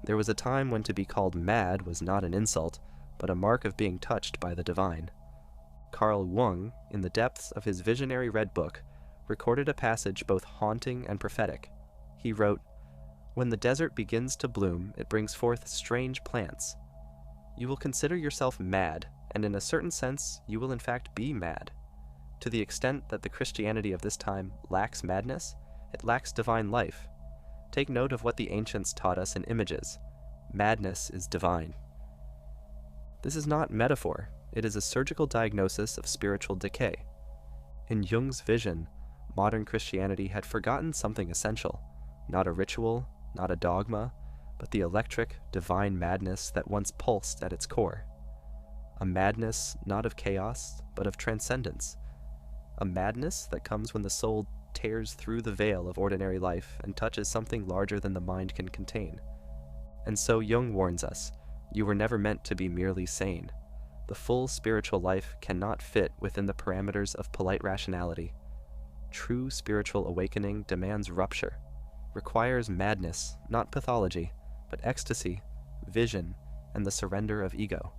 There was a time when to be called mad was not an insult, but a mark of being touched by the divine. Carl Jung, in the depths of his visionary red book, recorded a passage both haunting and prophetic. He wrote, "When the desert begins to bloom, it brings forth strange plants. You will consider yourself mad, and in a certain sense, you will in fact be mad. To the extent that the Christianity of this time lacks madness, it lacks divine life. Take note of what the ancients taught us in images. Madness is divine." This is not metaphor, it is a surgical diagnosis of spiritual decay. In Jung's vision, modern Christianity had forgotten something essential, not a ritual, not a dogma, but the electric, divine madness that once pulsed at its core. A madness not of chaos, but of transcendence. A madness that comes when the soul tears through the veil of ordinary life and touches something larger than the mind can contain. And so Jung warns us, you were never meant to be merely sane. The full spiritual life cannot fit within the parameters of polite rationality. True spiritual awakening demands rupture, requires madness, not pathology, but ecstasy, vision, and the surrender of ego.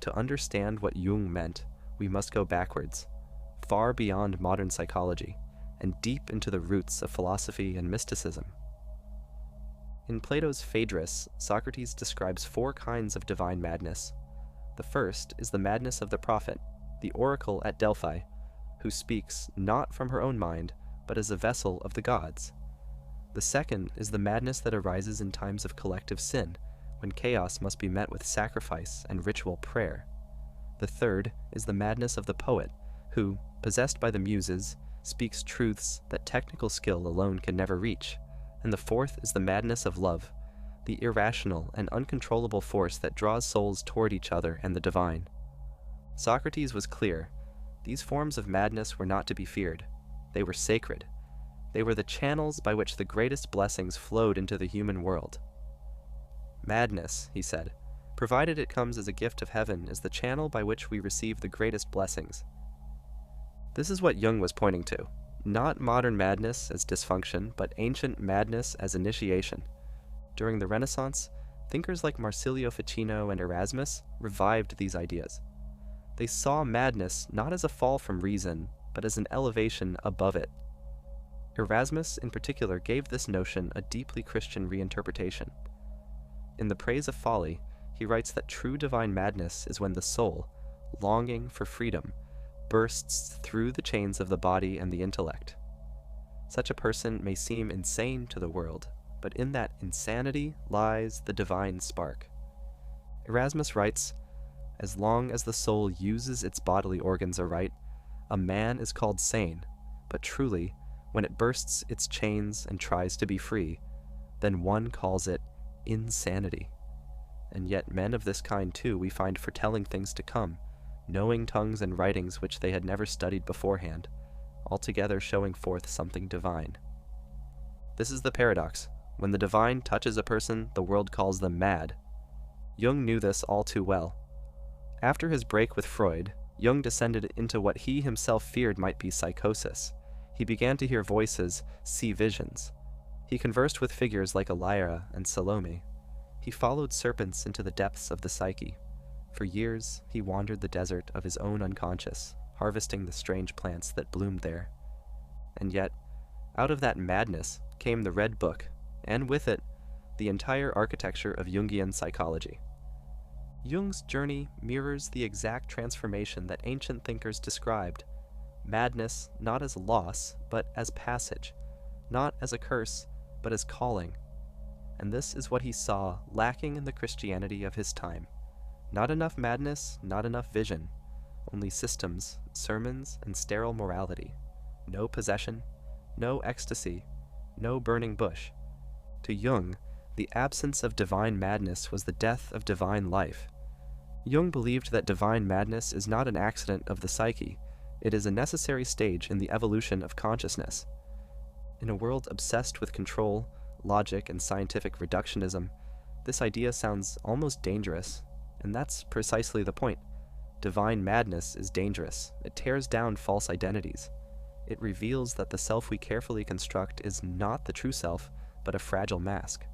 To understand what Jung meant, we must go backwards, far beyond modern psychology, and deep into the roots of philosophy and mysticism. In Plato's Phaedrus, Socrates describes 4 kinds of divine madness. The first is the madness of the prophet, the oracle at Delphi, who speaks not from her own mind, but as a vessel of the gods. The second is the madness that arises in times of collective sin, when chaos must be met with sacrifice and ritual prayer. The third is the madness of the poet, who, possessed by the muses, speaks truths that technical skill alone can never reach. And the fourth is the madness of love, the irrational and uncontrollable force that draws souls toward each other and the divine. Socrates was clear. These forms of madness were not to be feared. They were sacred. They were the channels by which the greatest blessings flowed into the human world. Madness, he said, provided it comes as a gift of heaven, is the channel by which we receive the greatest blessings. This is what Jung was pointing to. Not modern madness as dysfunction, but ancient madness as initiation. During the Renaissance, thinkers like Marsilio Ficino and Erasmus revived these ideas. They saw madness not as a fall from reason, but as an elevation above it. Erasmus, in particular, gave this notion a deeply Christian reinterpretation. In The Praise of Folly, he writes that true divine madness is when the soul, longing for freedom, bursts through the chains of the body and the intellect. Such a person may seem insane to the world, but in that insanity lies the divine spark. Erasmus writes, "As long as the soul uses its bodily organs aright, a man is called sane, but truly, when it bursts its chains and tries to be free, then one calls it insanity. And yet men of this kind too we find foretelling things to come, knowing tongues and writings which they had never studied beforehand, altogether showing forth something divine." This is the paradox. When the divine touches a person, the world calls them mad. Jung knew this all too well. After his break with Freud, Jung descended into what he himself feared might be psychosis. He began to hear voices, see visions. He conversed with figures like Elira and Salome. He followed serpents into the depths of the psyche. For years, he wandered the desert of his own unconscious, harvesting the strange plants that bloomed there. And yet, out of that madness came the Red Book, and with it, the entire architecture of Jungian psychology. Jung's journey mirrors the exact transformation that ancient thinkers described. Madness not as loss, but as passage, not as a curse, but as calling. And this is what he saw lacking in the Christianity of his time. Not enough madness, not enough vision, only systems, sermons, and sterile morality. No possession, no ecstasy, no burning bush. To Jung, the absence of divine madness was the death of divine life. Jung believed that divine madness is not an accident of the psyche, it is a necessary stage in the evolution of consciousness. In a world obsessed with control, logic, and scientific reductionism, this idea sounds almost dangerous, and that's precisely the point. Divine madness is dangerous. It tears down false identities. It reveals that the self we carefully construct is not the true self, but a fragile mask.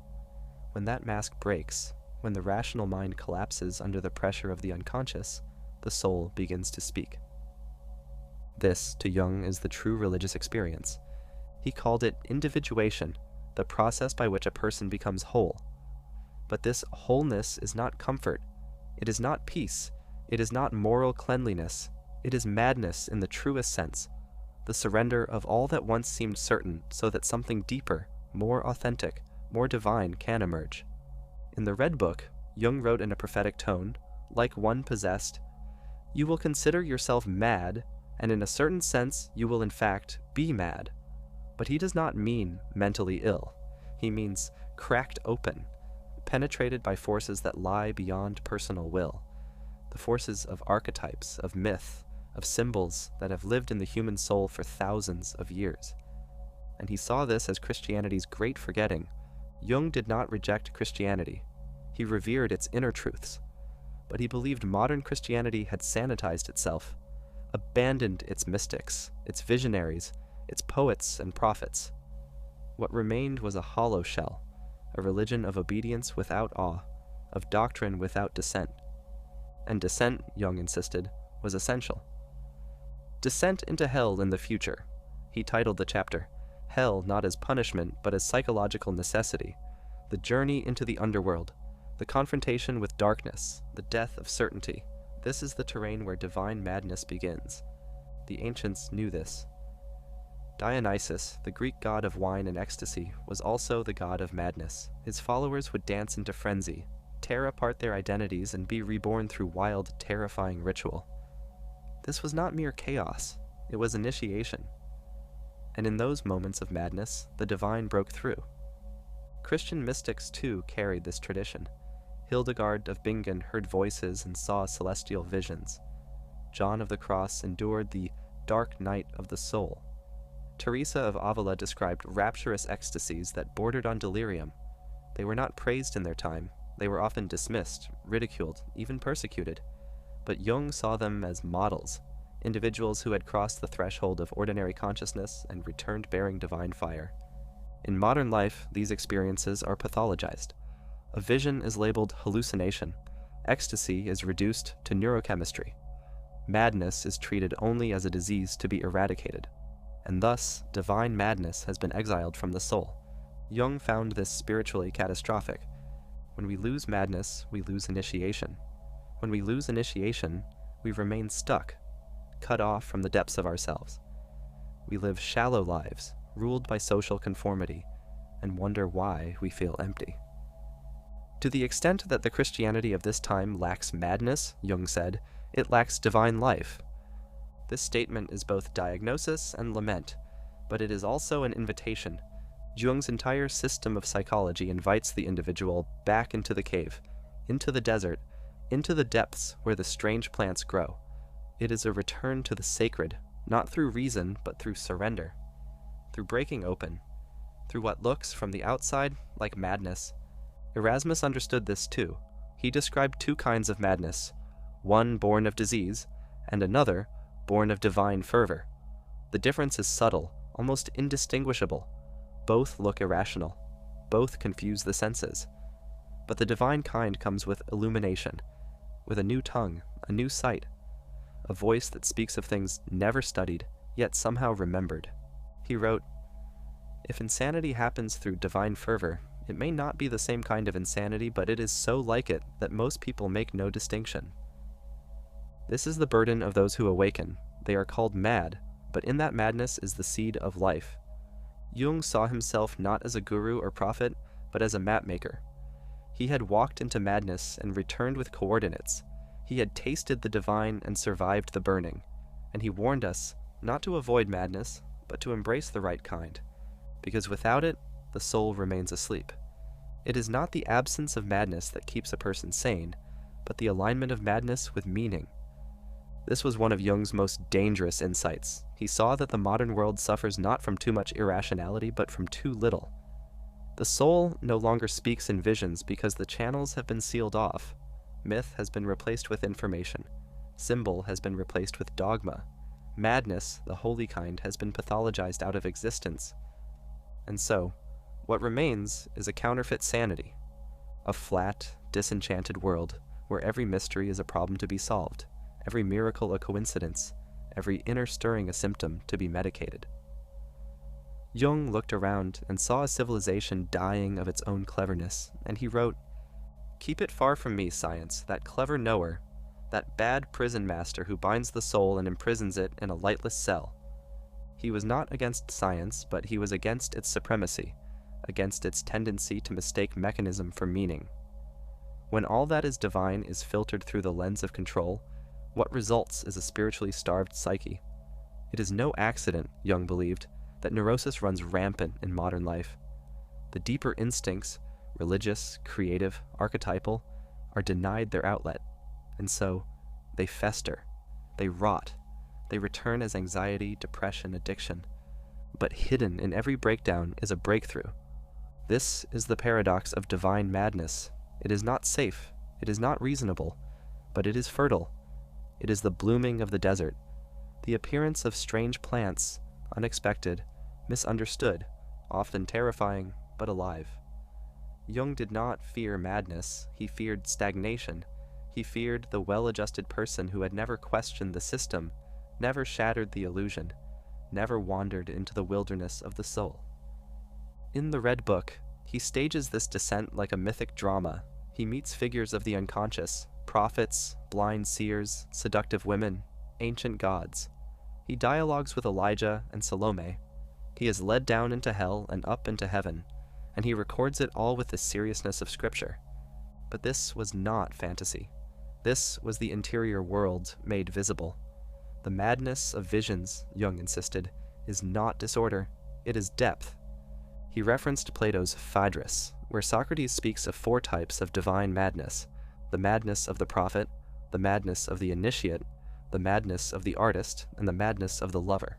When that mask breaks, when the rational mind collapses under the pressure of the unconscious, the soul begins to speak. This, to Jung, is the true religious experience. He called it individuation, the process by which a person becomes whole. But this wholeness is not comfort. It is not peace. It is not moral cleanliness. It is madness in the truest sense, the surrender of all that once seemed certain so that something deeper, more authentic, more divine can emerge. In the Red Book, Jung wrote in a prophetic tone, like one possessed, "You will consider yourself mad, and in a certain sense you will in fact be mad." But he does not mean mentally ill. He means cracked open, penetrated by forces that lie beyond personal will, the forces of archetypes, of myth, of symbols that have lived in the human soul for thousands of years. And he saw this as Christianity's great forgetting. Jung did not reject Christianity. He revered its inner truths. But he believed modern Christianity had sanitized itself, abandoned its mystics, its visionaries, its poets and prophets. What remained was a hollow shell, a religion of obedience without awe, of doctrine without dissent. And dissent, Jung insisted, was essential. Descent into hell in the future. He titled the chapter, Hell not as punishment but as psychological necessity, the journey into the underworld, the confrontation with darkness, the death of certainty. This is the terrain where divine madness begins. The ancients knew this. Dionysus, the Greek god of wine and ecstasy, was also the god of madness. His followers would dance into frenzy, tear apart their identities, and be reborn through wild, terrifying ritual. This was not mere chaos, it was initiation. And in those moments of madness, the divine broke through. Christian mystics, too, carried this tradition. Hildegard of Bingen heard voices and saw celestial visions. John of the Cross endured the dark night of the soul. Teresa of Avila described rapturous ecstasies that bordered on delirium. They were not praised in their time. They were often dismissed, ridiculed, even persecuted. But Jung saw them as models, individuals who had crossed the threshold of ordinary consciousness and returned bearing divine fire. In modern life, these experiences are pathologized. A vision is labeled hallucination. Ecstasy is reduced to neurochemistry. Madness is treated only as a disease to be eradicated. And thus, divine madness has been exiled from the soul. Jung found this spiritually catastrophic. When we lose madness, we lose initiation. When we lose initiation, we remain stuck, cut off from the depths of ourselves. We live shallow lives, ruled by social conformity, and wonder why we feel empty. To the extent that the Christianity of this time lacks madness, Jung said, it lacks divine life. This statement is both diagnosis and lament, but it is also an invitation. Jung's entire system of psychology invites the individual back into the cave, into the desert, into the depths where the strange plants grow. It is a return to the sacred, not through reason, but through surrender, through breaking open, through what looks from the outside like madness. Erasmus understood this too. He described two kinds of madness, one born of disease, and another born of divine fervor. The difference is subtle, almost indistinguishable. Both look irrational. Both confuse the senses. But the divine kind comes with illumination, with a new tongue, a new sight, a voice that speaks of things never studied, yet somehow remembered. He wrote, "If insanity happens through divine fervor, it may not be the same kind of insanity, but it is so like it that most people make no distinction. This is the burden of those who awaken. They are called mad, but in that madness is the seed of life." Jung saw himself not as a guru or prophet, but as a mapmaker. He had walked into madness and returned with coordinates. He had tasted the divine and survived the burning. And he warned us not to avoid madness, but to embrace the right kind, because without it, the soul remains asleep. It is not the absence of madness that keeps a person sane, but the alignment of madness with meaning. This was one of Jung's most dangerous insights. He saw that the modern world suffers not from too much irrationality, but from too little. The soul no longer speaks in visions because the channels have been sealed off. Myth has been replaced with information. Symbol has been replaced with dogma. Madness, the holy kind, has been pathologized out of existence. And so, what remains is a counterfeit sanity, a flat, disenchanted world where every mystery is a problem to be solved, every miracle a coincidence, every inner stirring a symptom to be medicated. Jung looked around and saw a civilization dying of its own cleverness, and he wrote, "Keep it far from me, science, that clever knower, that bad prison master who binds the soul and imprisons it in a lightless cell." He was not against science, but he was against its supremacy, against its tendency to mistake mechanism for meaning. When all that is divine is filtered through the lens of control, what results is a spiritually starved psyche. It is no accident, Jung believed, that neurosis runs rampant in modern life. The deeper instincts, religious, creative, archetypal, are denied their outlet, and so they fester, they rot, they return as anxiety, depression, addiction. But hidden in every breakdown is a breakthrough. This is the paradox of divine madness. It is not safe, it is not reasonable, but it is fertile. It is the blooming of the desert, the appearance of strange plants, unexpected, misunderstood, often terrifying, but alive. Jung did not fear madness, he feared stagnation. He feared the well-adjusted person who had never questioned the system, never shattered the illusion, never wandered into the wilderness of the soul. In the Red Book, he stages this descent like a mythic drama. He meets figures of the unconscious, prophets, blind seers, seductive women, ancient gods. He dialogues with Elijah and Salome. He is led down into hell and up into heaven, and he records it all with the seriousness of Scripture. But this was not fantasy. This was the interior world made visible. The madness of visions, Jung insisted, is not disorder, it is depth. He referenced Plato's Phaedrus, where Socrates speaks of 4 types of divine madness: the madness of the prophet, the madness of the initiate, the madness of the artist, and the madness of the lover.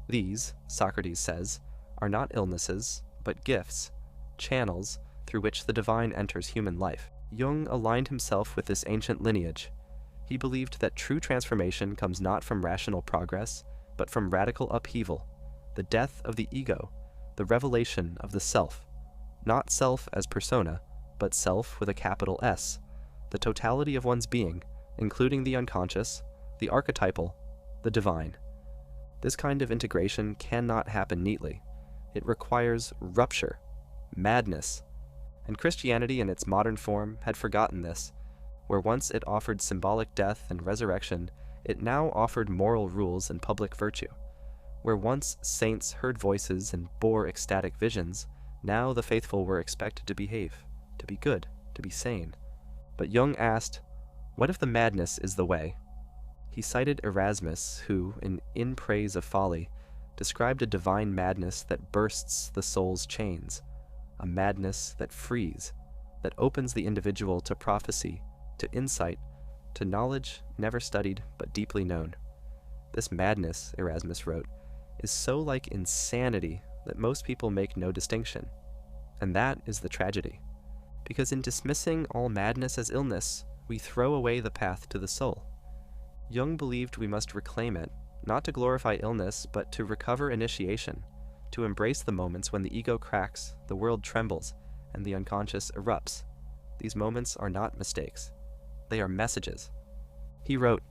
These, Socrates says, are not illnesses, but gifts, channels through which the divine enters human life. Jung aligned himself with this ancient lineage. He believed that true transformation comes not from rational progress, but from radical upheaval, the death of the ego, the revelation of the self. Not self as persona, but self with a capital S, the totality of one's being, including the unconscious, the archetypal, the divine. This kind of integration cannot happen neatly. It requires rupture, madness, and Christianity in its modern form had forgotten this. Where once it offered symbolic death and resurrection, it now offered moral rules and public virtue. Where once saints heard voices and bore ecstatic visions, now the faithful were expected to behave, to be good, to be sane. But Jung asked, what if the madness is the way? He cited Erasmus, who, in Praise of Folly, described a divine madness that bursts the soul's chains, a madness that frees, that opens the individual to prophecy, to insight, to knowledge never studied but deeply known. This madness, Erasmus wrote, is so like insanity that most people make no distinction. And that is the tragedy. Because in dismissing all madness as illness, we throw away the path to the soul. Jung believed we must reclaim it, not to glorify illness, but to recover initiation, to embrace the moments when the ego cracks, the world trembles, and the unconscious erupts. These moments are not mistakes. They are messages. He wrote,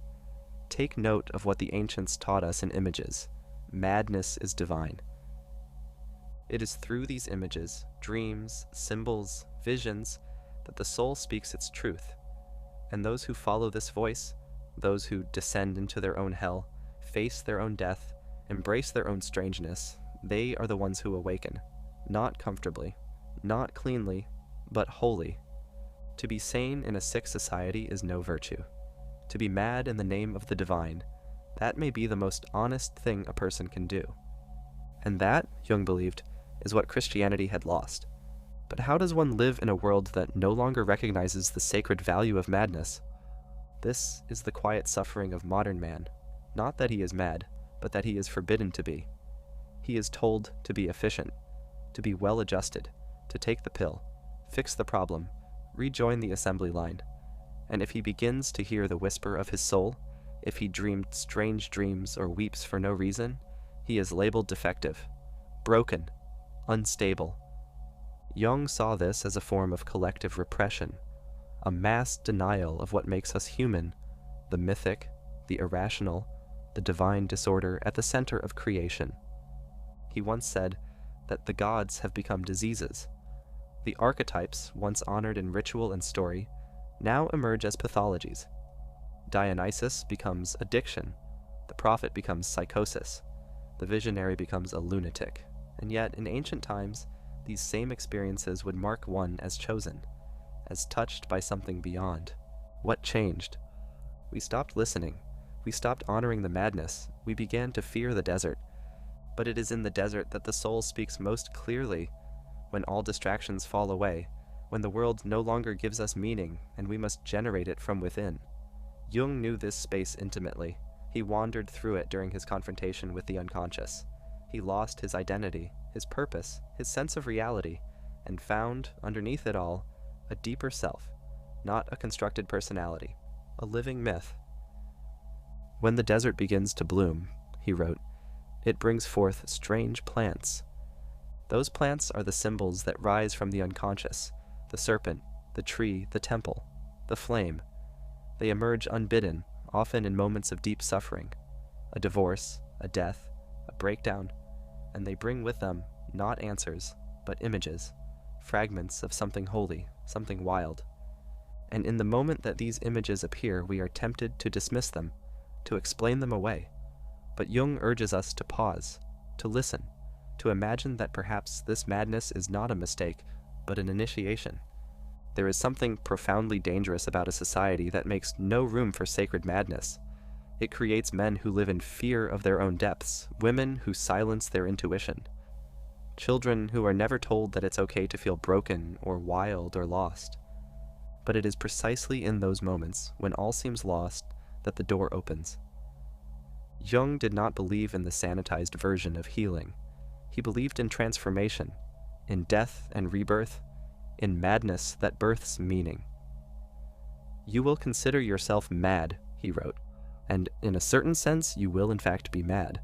"Take note of what the ancients taught us in images. Madness is divine. It is through these images, dreams, symbols, visions, that the soul speaks its truth. And those who follow this voice, those who descend into their own hell, face their own death, embrace their own strangeness, they are the ones who awaken, not comfortably, not cleanly, but wholly. To be sane in a sick society is no virtue. To be mad in the name of the divine, that may be the most honest thing a person can do." And that, Jung believed, is what Christianity had lost. But how does one live in a world that no longer recognizes the sacred value of madness? This is the quiet suffering of modern man, not that he is mad, but that he is forbidden to be. He is told to be efficient, to be well-adjusted, to take the pill, fix the problem, rejoin the assembly line. And if he begins to hear the whisper of his soul, if he dreamed strange dreams or weeps for no reason, he is labeled defective, broken, unstable. Jung saw this as a form of collective repression, a mass denial of what makes us human, the mythic, the irrational, the divine disorder at the center of creation. He once said that the gods have become diseases. The archetypes, once honored in ritual and story, now emerge as pathologies. Dionysus becomes addiction, the prophet becomes psychosis, the visionary becomes a lunatic, and yet in ancient times, these same experiences would mark one as chosen, as touched by something beyond. What changed? We stopped listening. We stopped honoring the madness. We began to fear the desert. But it is in the desert that the soul speaks most clearly, when all distractions fall away, when the world no longer gives us meaning and we must generate it from within. Jung knew this space intimately. He wandered through it during his confrontation with the unconscious. He lost his identity, his purpose, his sense of reality, and found, underneath it all, a deeper self, not a constructed personality, a living myth. When the desert begins to bloom, he wrote, it brings forth strange plants. Those plants are the symbols that rise from the unconscious, the serpent, the tree, the temple, the flame. They emerge unbidden, often in moments of deep suffering, a divorce, a death, a breakdown, and they bring with them not answers, but images, fragments of something holy, something wild. And in the moment that these images appear, we are tempted to dismiss them, to explain them away. But Jung urges us to pause, to listen, to imagine that perhaps this madness is not a mistake, but an initiation. There is something profoundly dangerous about a society that makes no room for sacred madness. It creates men who live in fear of their own depths, women who silence their intuition, children who are never told that it's okay to feel broken or wild or lost. But it is precisely in those moments, when all seems lost, that the door opens. Jung did not believe in the sanitized version of healing. He believed in transformation, in death and rebirth, in madness that births meaning. You will consider yourself mad, he wrote, and in a certain sense you will in fact be mad.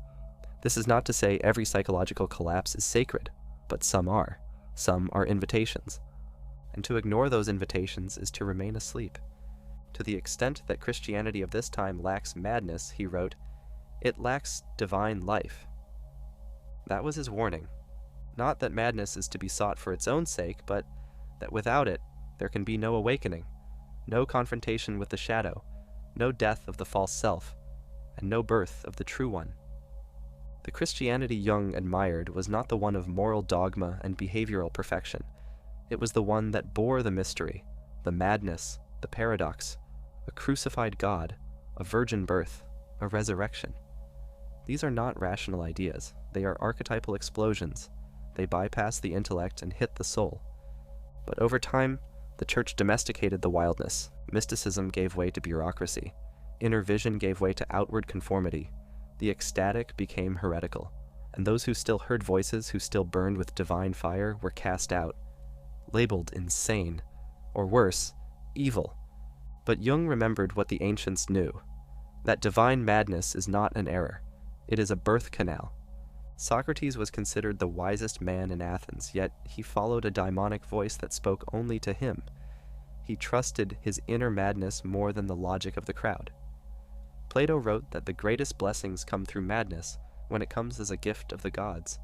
This is not to say every psychological collapse is sacred, but some are. Some are invitations. And to ignore those invitations is to remain asleep. To the extent that Christianity of this time lacks madness, he wrote, it lacks divine life. That was his warning. Not that madness is to be sought for its own sake, but that without it, there can be no awakening, no confrontation with the shadow, no death of the false self, and no birth of the true one. The Christianity Jung admired was not the one of moral dogma and behavioral perfection. It was the one that bore the mystery, the madness, the paradox, a crucified God, a virgin birth, a resurrection. These are not rational ideas. They are archetypal explosions. They bypass the intellect and hit the soul. But over time, the church domesticated the wildness. Mysticism gave way to bureaucracy. Inner vision gave way to outward conformity. The ecstatic became heretical. And those who still heard voices, who still burned with divine fire, were cast out, labeled insane, or worse, evil. But Jung remembered what the ancients knew, that divine madness is not an error. It is a birth canal. Socrates was considered the wisest man in Athens, yet he followed a daimonic voice that spoke only to him. He trusted his inner madness more than the logic of the crowd. Plato wrote that the greatest blessings come through madness when it comes as a gift of the gods.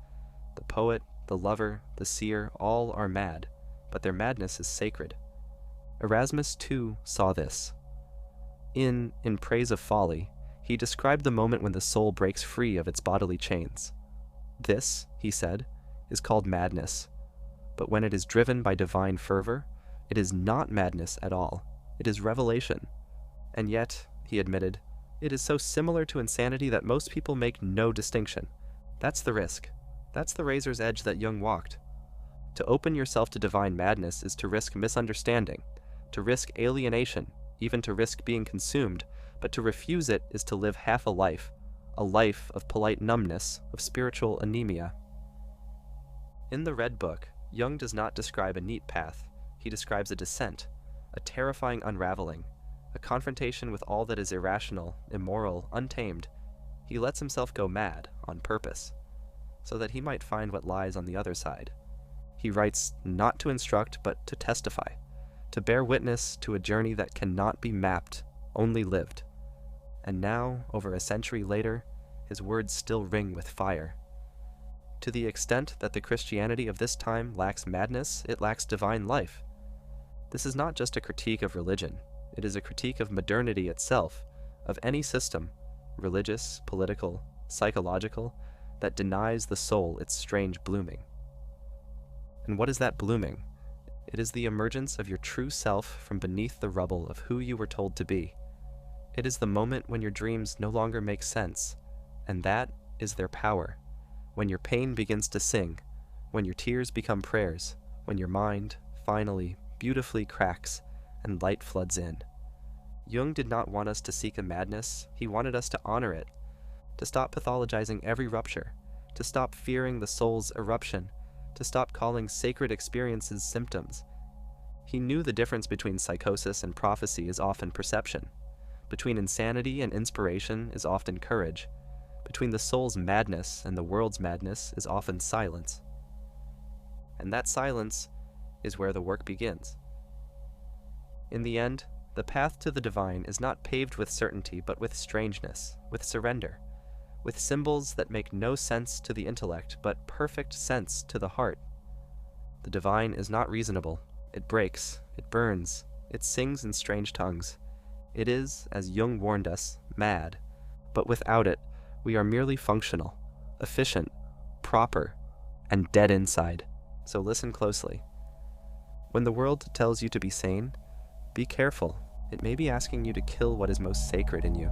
The poet, the lover, the seer, all are mad, but their madness is sacred. Erasmus, too, saw this. In Praise of Folly, he described the moment when the soul breaks free of its bodily chains. This, he said, is called madness, but when it is driven by divine fervor, it is not madness at all. It is revelation. And yet, he admitted, it is so similar to insanity that most people make no distinction. That's the risk. That's the razor's edge that Jung walked. To open yourself to divine madness is to risk misunderstanding, to risk alienation, even to risk being consumed, but to refuse it is to live half a life of polite numbness, of spiritual anemia. In the Red Book, Jung does not describe a neat path. He describes a descent, a terrifying unraveling, a confrontation with all that is irrational, immoral, untamed. He lets himself go mad on purpose, so that he might find what lies on the other side. He writes not to instruct, but to testify, to bear witness to a journey that cannot be mapped, only lived. And now, over a century later, his words still ring with fire. To the extent that the Christianity of this time lacks madness, it lacks divine life. This is not just a critique of religion. It is a critique of modernity itself, of any system, religious, political, psychological, that denies the soul its strange blooming. And what is that blooming? It is the emergence of your true self from beneath the rubble of who you were told to be. It is the moment when your dreams no longer make sense, and that is their power. When your pain begins to sing, when your tears become prayers, when your mind, finally, beautifully cracks, and light floods in. Jung did not want us to seek a madness, he wanted us to honor it, to stop pathologizing every rupture, to stop fearing the soul's eruption, to stop calling sacred experiences symptoms. He knew the difference between psychosis and prophecy is often perception. Between insanity and inspiration is often courage. Between the soul's madness and the world's madness is often silence. And that silence is where the work begins. In the end, the path to the divine is not paved with certainty, but with strangeness, with surrender, with symbols that make no sense to the intellect, but perfect sense to the heart. The divine is not reasonable. It breaks, it burns, it sings in strange tongues. It is, as Jung warned us, mad, but without it, we are merely functional, efficient, proper, and dead inside. So listen closely. When the world tells you to be sane, be careful. It may be asking you to kill what is most sacred in you.